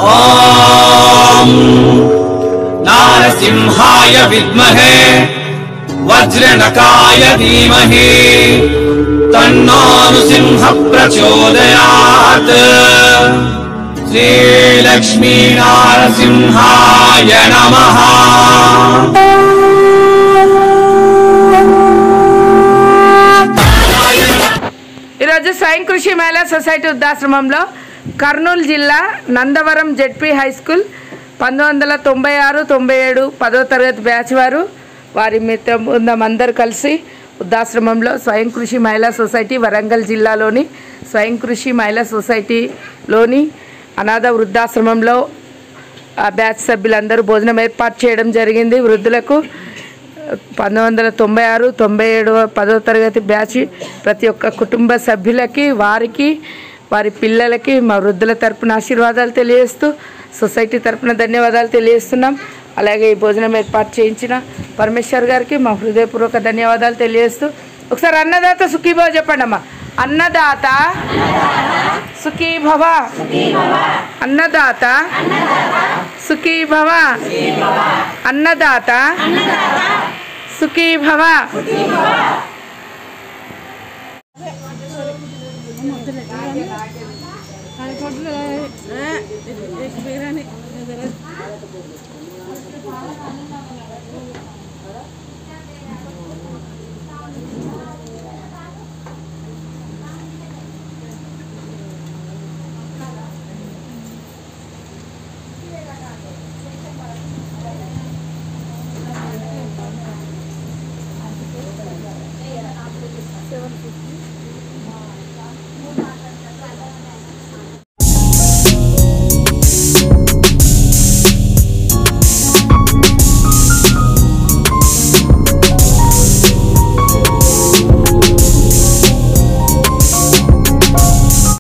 ओम नारसिंहाय विद्महे वज्रनकाय धीमहि तन्नो नृसिंह प्रचोदयात्। श्री लक्ष्मी नारसिंहाय नमः। ఈరోజు స్వయం కృషి మహిళా సొసైటీ వృద్ధాశ్రమంలో కర్నూలు జిల్లా నందవరం జెడ్పీ హై స్కూల్ 1996-97 10వ తరగతి బ్యాచ్ వారి మిత్ర బృందం అందరూ కలిసి వృద్ధాశ్రమంలో స్వయం కృషి మహిళా సొసైటీ వరంగల్ జిల్లాలోని స్వయం కృషి మహిళా సొసైటీలోని అనాథ వృద్ధాశ్రమంలో ఆ బ్యాచ్ సభ్యులందరూ భోజనం ఏర్పాటు చేయడం జరిగింది. వృద్ధులకు 1996-97 10వ తరగతి బ్యాచ్ ప్రతి ఒక్క కుటుంబ సభ్యులకి వారికి వారి పిల్లలకి మా వృద్ధుల తరపున ఆశీర్వాదాలు తెలియజేస్తూ సొసైటీ తరపున ధన్యవాదాలు తెలియజేస్తున్నాం. అలాగే ఈ భోజనం ఏర్పాటు చేయించిన పరమేశ్వర్ గారికి మా హృదయపూర్వక ధన్యవాదాలు తెలియజేస్తూ ఒకసారి అన్నదాత సుఖీభవ చెప్పండి అమ్మా. అన్నదాత సుఖీభవ, అన్నదాత సుఖీభవ, అన్నదాత సుఖీభవ.